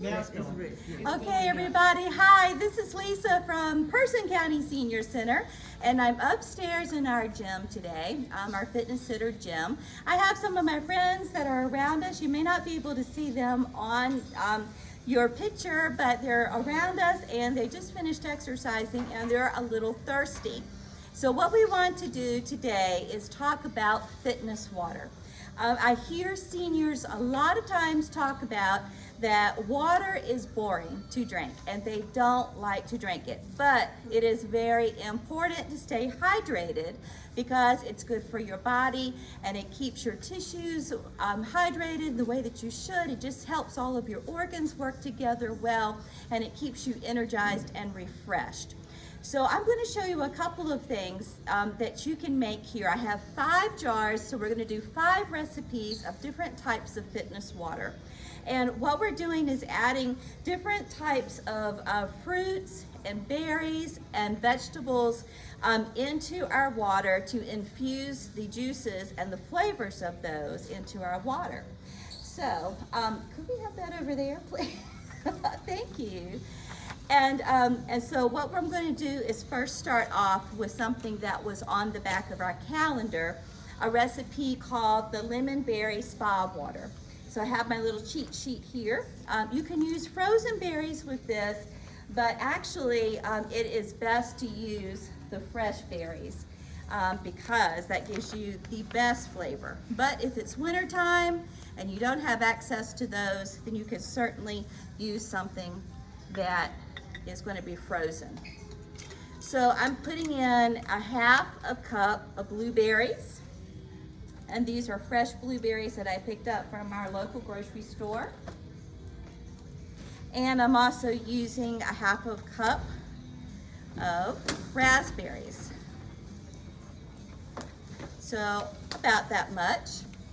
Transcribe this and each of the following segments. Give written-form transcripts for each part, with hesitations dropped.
Okay, everybody. Hi, this is Lisa from Person County Senior Center, and I'm upstairs in our gym today, our fitness center gym. I have some of my friends that are around us. You may not be able to see them on your picture, but they're around us and they just finished exercising and they're a little thirsty. So what we want to do today is talk about fitness water. I hear seniors a lot of times talk about that water is boring to drink and they don't like to drink it. But it is very important to stay hydrated because it's good for your body and it keeps your tissues hydrated the way that you should. It just helps all of your organs work together well and it keeps you energized and refreshed. So I'm going to show you a couple of things that you can make here. I have 5 jars, so we're going to do 5 recipes of different types of fitness water. And what we're doing is adding different types of fruits and berries and vegetables into our water to infuse the juices and the flavors of those into our water. So could we have that over there, please? Thank you. And so what I'm going to do is first start off with something that was on the back of our calendar, a recipe called the lemon berry spa water. So I have my little cheat sheet here. You can use frozen berries with this, but actually it is best to use the fresh berries because that gives you the best flavor. But if it's wintertime and you don't have access to those, then you can certainly use something that is going to be frozen. So I'm putting in a half a cup of blueberries, and these are fresh blueberries that I picked up from our local grocery store. And I'm also using a half a cup of raspberries. So about that much.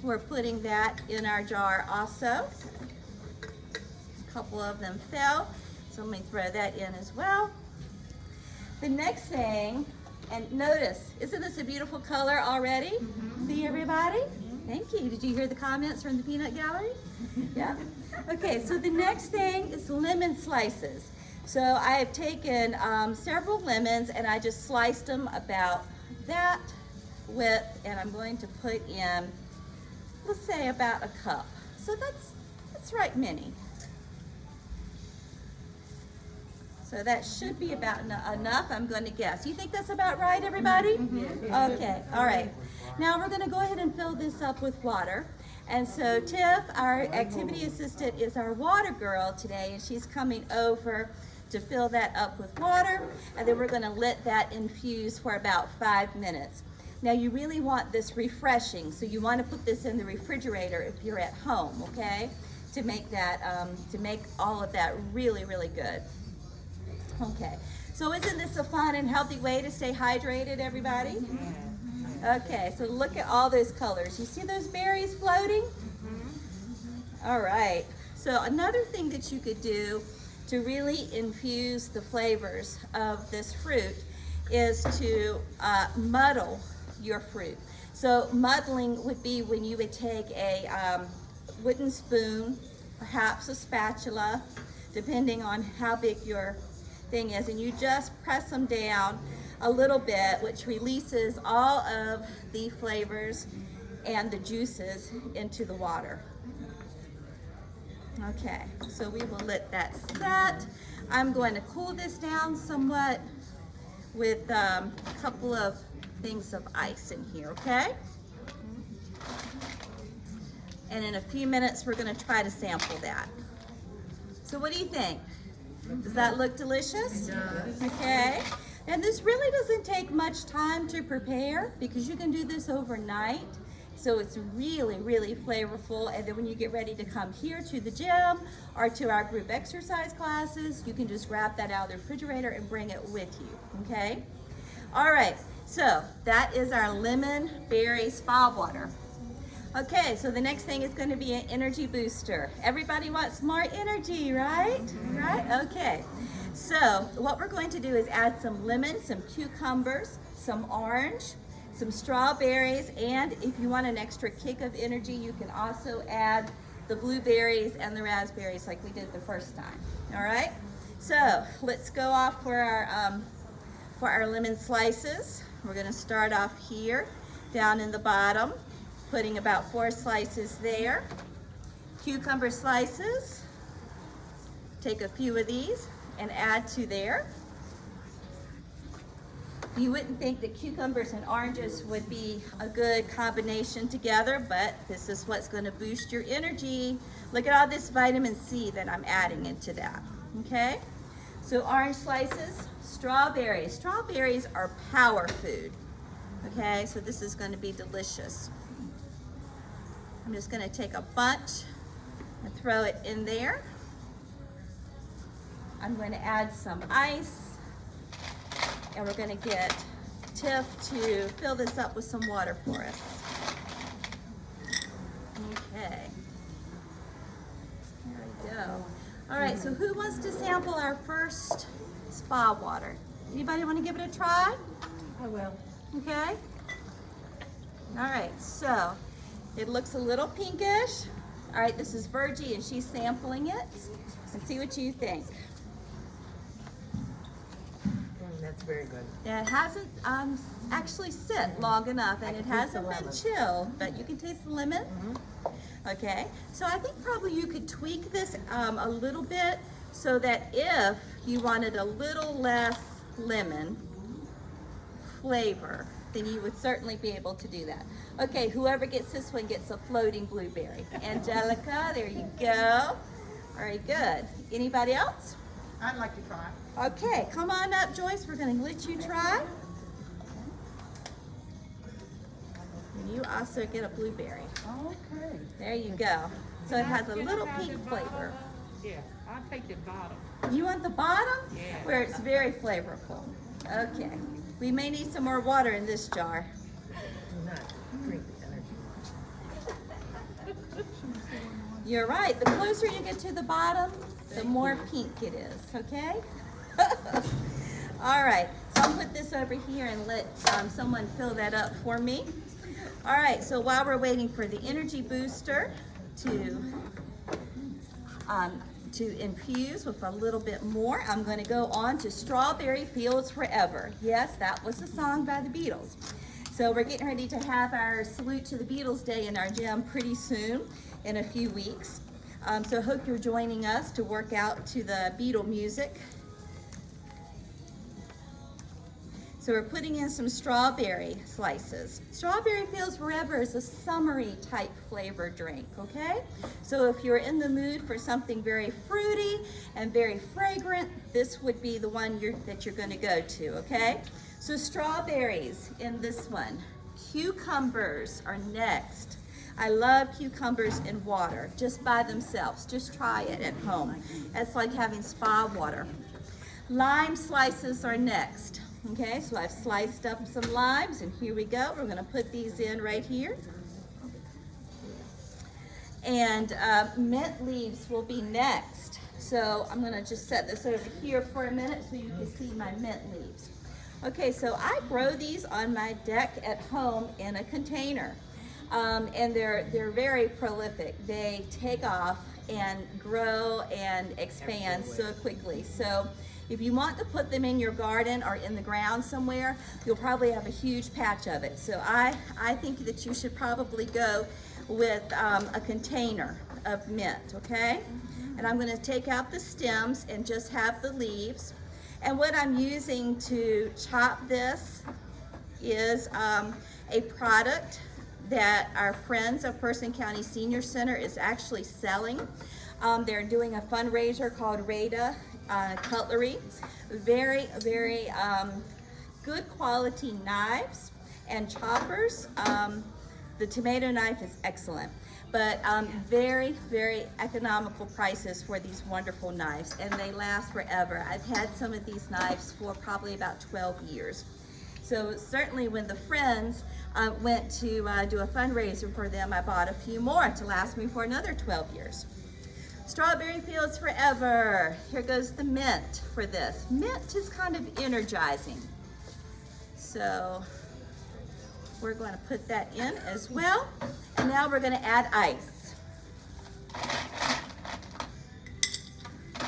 We're putting that in our jar also. A couple of them fell. So let me throw that in as well. The next thing, and notice, isn't this a beautiful color already? See everybody? Thank you. Did you hear the comments from the peanut gallery? Yeah? Okay, so the next thing is lemon slices. So I have taken several lemons and I just sliced them about that width, and I'm going to put in, let's say about a cup. So that's right many. So that should be about enough, I'm going to guess. You think that's about right, everybody? Okay, all right. Now we're going to go ahead and fill this up with water. And so Tiff, our activity assistant, is our water girl today, and she's coming over to fill that up with water, and then we're going to let that infuse for about 5 minutes. Now you really want this refreshing, so you want to put this in the refrigerator if you're at home, okay? To make that, to make all of that really, really good. Okay, so isn't this a fun and healthy way to stay hydrated, everybody? Okay, so look at all those colors. You see those berries floating? All right, so another thing that you could do to really infuse the flavors of this fruit is to muddle your fruit. So muddling would be when you would take a wooden spoon, perhaps a spatula, depending on how big your thing is, and you just press them down a little bit, which releases all of the flavors and the juices into the water. Okay, so we will let that set. I'm going to cool this down somewhat with a couple of things of ice in here, okay? And in a few minutes, we're going to try to sample that. So what do you think? Does that look delicious? It does. Okay. And this really doesn't take much time to prepare because you can do this overnight. So it's really, really flavorful. And then when you get ready to come here to the gym or to our group exercise classes, you can just grab that out of the refrigerator and bring it with you, okay? All right, so that is our lemon berry spa water. Okay, so the next thing is going to be an energy booster. Everybody wants more energy, right? Right? Okay. So what we're going to do is add some lemon, some cucumbers, some orange, some strawberries, and if you want an extra kick of energy, you can also add the blueberries and the raspberries like we did the first time. All right, so let's go off for our lemon slices. We're going to start off here down in the bottom, putting about 4 slices there. Cucumber slices, take a few of these and add to there. You wouldn't think that cucumbers and oranges would be a good combination together, but this is what's going to boost your energy. Look at all this vitamin C that I'm adding into that, okay? So orange slices, strawberries. Strawberries are power food, okay? So this is going to be delicious. I'm just going to take a bunch and throw it in there. I'm going to add some ice. And we're going to get Tiff to fill this up with some water for us. Okay. There we go. All right, so who wants to sample our first spa water? Anybody want to give it a try? I will. Okay. All right, so it looks a little pinkish. All right, this is Virgie and she's sampling it. And see what you think. That's very good. It hasn't actually sit long enough, and it hasn't been chilled, but you can taste the lemon. Okay, so I think probably you could tweak this a little bit so that if you wanted a little less lemon flavor, then you would certainly be able to do that. Okay, whoever gets this one gets a floating blueberry. Angelica, there you go. Very good. Anybody else? I'd like to try. Okay, come on up, Joyce. We're going to let you try. And you also get a blueberry. Okay. There you go. So it has a little pink flavor. Yeah, I'll take the bottom. You want the bottom? Yeah. Where it's very flavorful. Okay. We may need some more water in this jar. Do not drink the energy. You're right. The closer you get to the bottom, the more pink it is, okay? All right, so I'll put this over here and let someone fill that up for me. All right, so while we're waiting for the energy booster to infuse with a little bit more, I'm going to go on to Strawberry Fields Forever. Yes, that was a song by the Beatles. So we're getting ready to have our Salute to the Beatles Day in our gym pretty soon, in a few weeks. So I hope you're joining us to work out to the Beatle music. So we're putting in some strawberry slices. Strawberry Fields Forever is a summery type flavor drink, okay? So if you're in the mood for something very fruity and very fragrant, this would be the one that you're going to go to, okay? So strawberries in this one. Cucumbers are next. I love cucumbers in water, just by themselves. Just try it at home. It's like having spa water. Lime slices are next. Okay, so I've sliced up some limes, and here we go. We're gonna put these in right here. And mint leaves will be next. So I'm gonna just set this over here for a minute so you can see my mint leaves. Okay, so I grow these on my deck at home in a container. And they're very prolific. They take off and grow and expand so quickly. So if you want to put them in your garden or in the ground somewhere, you'll probably have a huge patch of it. So I think that you should probably go with a container of mint, okay? And I'm going to take out the stems and just have the leaves. And what I'm using to chop this is a product that our friends of Person County Senior Center is actually selling. They're doing a fundraiser called Rada Cutlery. Very, very good quality knives and choppers. The tomato knife is excellent, but very, very economical prices for these wonderful knives, and they last forever. I've had some of these knives for probably about 12 years. So certainly when the friends went to do a fundraiser for them, I bought a few more to last me for another 12 years. Strawberry Fields Forever. Here goes the mint for this. Mint is kind of energizing. So we're going to put that in as well. And now we're going to add ice.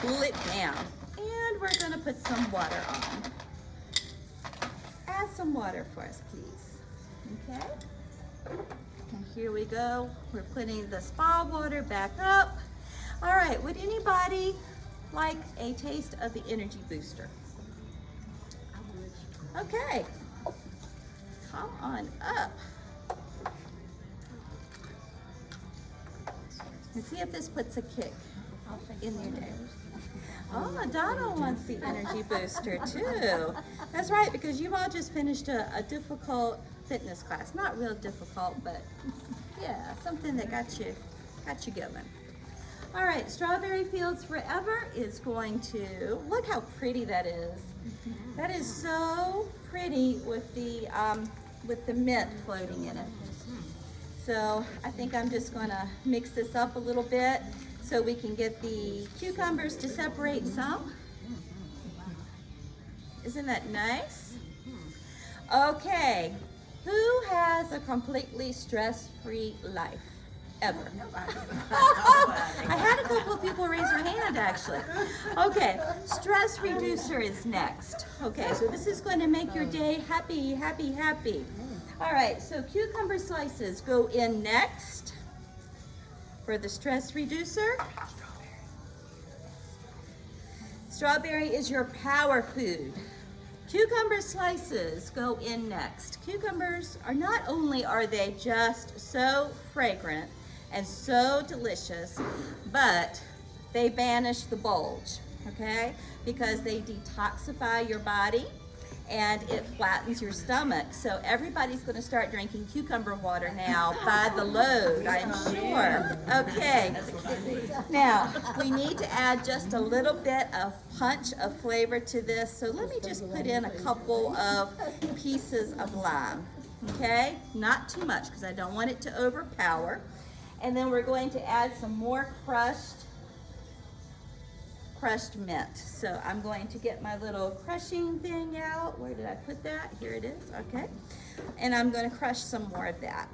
cool it down. And we're gonna put some water on. Add some water for us, please. Okay? And here we go. We're putting the spa water back up. All right, would anybody like a taste of the energy booster? Okay. Come on up. And see if this puts a kick in your day. Oh, Donna wants the energy booster too. That's right, because you all just finished a difficult fitness class. Not real difficult, but yeah, something that got you going. All right, Strawberry Fields Forever is going to, look how pretty that is. That is so pretty with the mint floating in it. So I think I'm just gonna mix this up a little bit so we can get the cucumbers to separate some. Isn't that nice? Okay, who has a completely stress-free life? Ever. I had a couple of people raise their hand actually. Okay, stress reducer is next. Okay, so this is going to make your day happy, happy, happy. All right, so cucumber slices go in next for the stress reducer. Strawberry is your power food. Cucumber slices go in next. Cucumbers are not only are they just so fragrant and so delicious, but they banish the bulge, okay? Because they detoxify your body and it flattens your stomach. So everybody's gonna start drinking cucumber water now by the load, I'm sure. Okay, now we need to add just a little bit of punch of flavor to this. So let me just put in a couple of pieces of lime, okay? Not too much because I don't want it to overpower. And then we're going to add some more crushed mint. So I'm going to get my little crushing thing out. Where did I put that? Here it is, okay. And I'm gonna crush some more of that.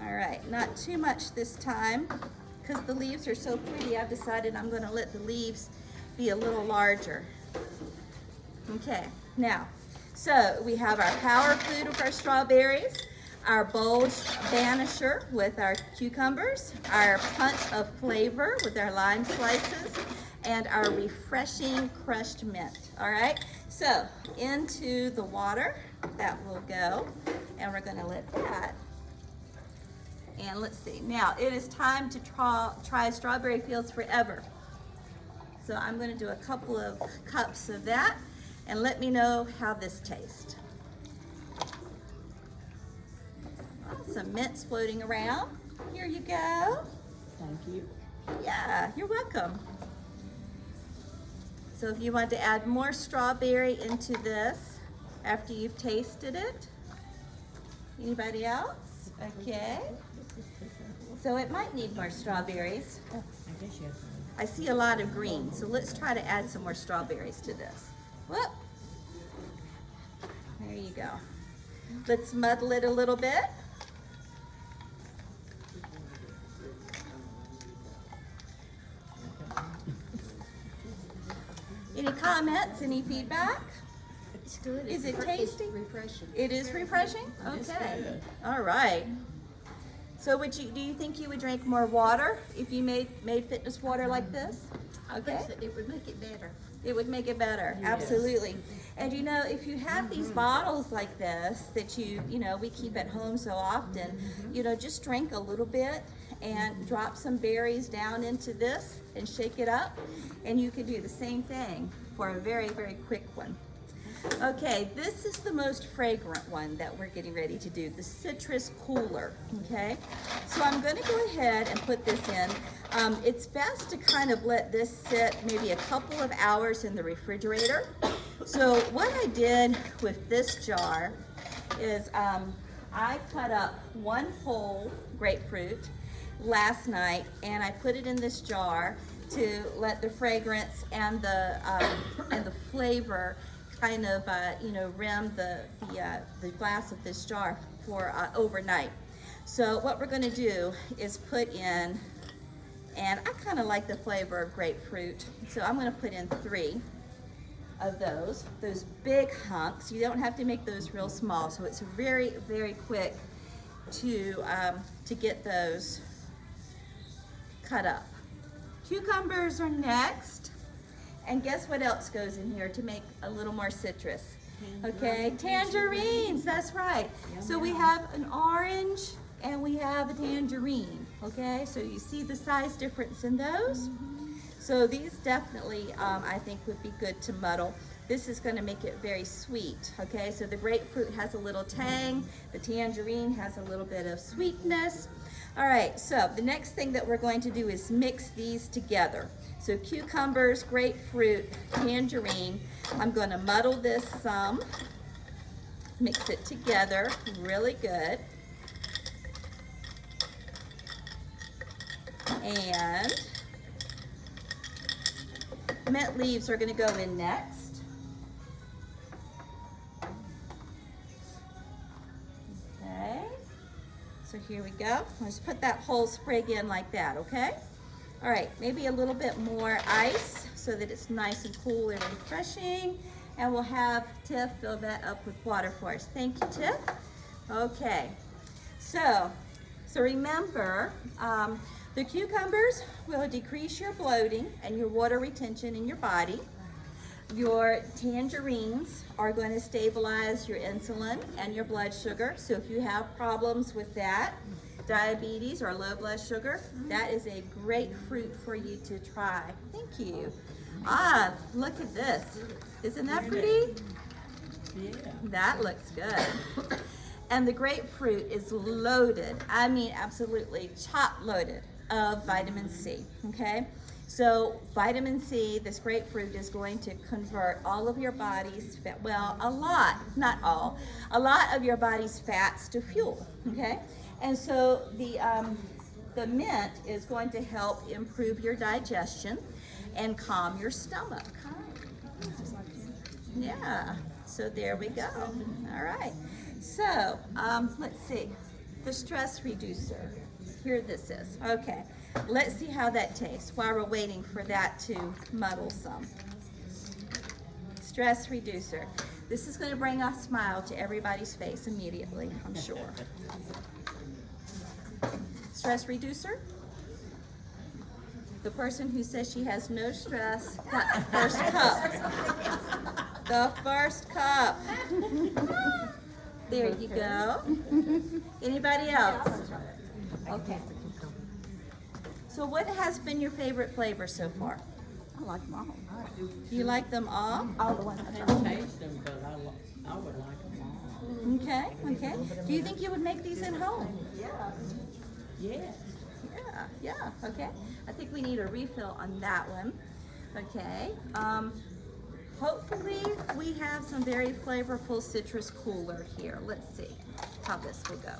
All right, not too much this time because the leaves are so pretty. I've decided I'm gonna let the leaves be a little larger. Okay, now, so we have our power food of our strawberries, our bulge banisher with our cucumbers, our punch of flavor with our lime slices, and our refreshing crushed mint. All right, so into the water that will go, and we're gonna let that. And let's see, now it is time to try Strawberry Fields Forever. So I'm gonna do a couple of cups of that, and let me know how this tastes. Some mints floating around. Here you go. Thank you. Yeah, you're welcome. So if you want to add more strawberry into this after you've tasted it. Anybody else? Okay. So it might need more strawberries. I guess you have some. I see a lot of green, so let's try to add some more strawberries to this. Whoop. There you go. Let's muddle it a little bit. Any comments? Any feedback? It's good. Is it It's tasty? refreshing. It is refreshing? Okay. All right. So do you think you would drink more water if you made fitness water like this? Okay. It would make it better. It would make it better, absolutely. And you know, if you have these bottles like this that we keep at home so often, just drink a little bit and drop some berries down into this and shake it up. And you could do the same thing for a very, very quick one. Okay, this is the most fragrant one that we're getting ready to do, the citrus cooler, okay? So I'm gonna go ahead and put this in. It's best to kind of let this sit maybe a couple of hours in the refrigerator. So what I did with this jar is I cut up one whole grapefruit last night and I put it in this jar to let the fragrance and the flavor kind of rim the glass of this jar for overnight. So what we're going to do is put in And I kind of like the flavor of grapefruit, so I'm gonna put in 3 of those big hunks. You don't have to make those real small, so it's very, very quick to get those cut up. Cucumbers are next, and guess what else goes in here to make a little more citrus? Okay, tangerines, that's right. So we have an orange and we have a tangerine, okay? So you see the size difference in those? So these definitely, I think, would be good to muddle. This is going to make it very sweet, okay? So the grapefruit has a little tang, the tangerine has a little bit of sweetness. All right, so the next thing that we're going to do is mix these together. So cucumbers, grapefruit, tangerine. I'm going to muddle this some, mix it together really good. And mint leaves are going to go in next. Okay, so here we go. Let's put that whole sprig in like that, okay? All right, maybe a little bit more ice so that it's nice and cool and refreshing. And we'll have Tiff fill that up with water for us. Thank you, Tiff. Okay, so remember, the cucumbers will decrease your bloating and your water retention in your body. Your tangerines are going to stabilize your insulin and your blood sugar. So if you have problems with that, diabetes or low blood sugar, that is a great fruit for you to try. Thank you. Ah, look at this. Isn't that pretty? Yeah. That looks good. And the grapefruit is loaded, I mean absolutely chock loaded of vitamin C, okay? So vitamin C, this grapefruit is going to convert all of your body's fat, well, a lot, not all, a lot of your body's fats to fuel, okay? And so the mint is going to help improve your digestion and calm your stomach. Yeah, so there we go. All right. So, let's see, the stress reducer. Here this is. Okay, let's see how that tastes while we're waiting for that to muddle some. Stress reducer. This is going to bring a smile to everybody's face immediately, I'm sure. Stress reducer. The person who says she has no stress got the first cup. The first cup. There you go. Anybody else? Okay. So what has been your favorite flavor so far? I like them all. You like them all? All the ones I I didn't tried. taste them, but I would like them all. Okay, okay. Do you think you would make these at home? Yeah. Yeah, okay. I think we need a refill on that one. Okay. Hopefully we have some very flavorful citrus cooler here. Let's see how this will go.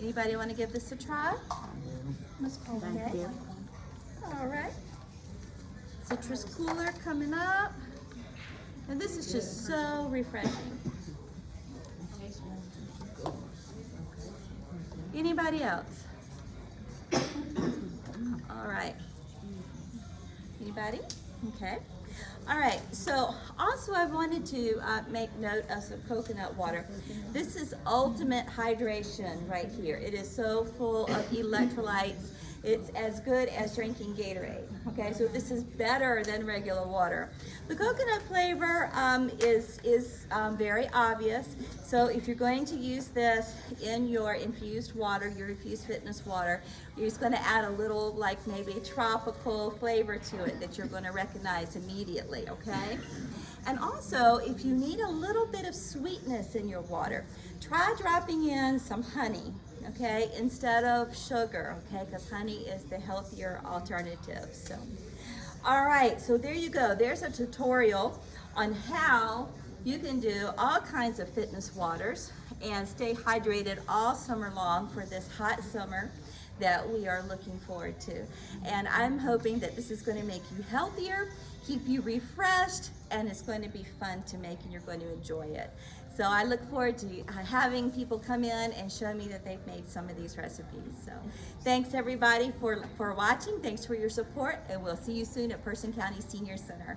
Anybody want to give this a try? Ms. Colvin? Thank you. All right. Citrus cooler coming up. And this is just so refreshing. Anybody else? All right. Anybody? Okay. All right, so also I wanted to make note of some coconut water. This is ultimate hydration right here. It is so full of electrolytes. It's as good as drinking Gatorade, okay? So this is better than regular water. The coconut flavor is very obvious. So if you're going to use this in your infused water, your infused fitness water, you're just gonna add a little, like maybe tropical flavor to it that you're gonna recognize immediately, okay? And also, if you need a little bit of sweetness in your water, try dropping in some honey, okay, instead of sugar, okay, because honey is the healthier alternative. So, all right, so there you go. There's a tutorial on how you can do all kinds of fitness waters and stay hydrated all summer long for this hot summer that we are looking forward to. And I'm hoping that this is going to make you healthier, keep you refreshed, and it's going to be fun to make and you're going to enjoy it. So I look forward to having people come in and show me that they've made some of these recipes. So thanks everybody for watching. Thanks for your support, and we'll see you soon at Person County Senior Center.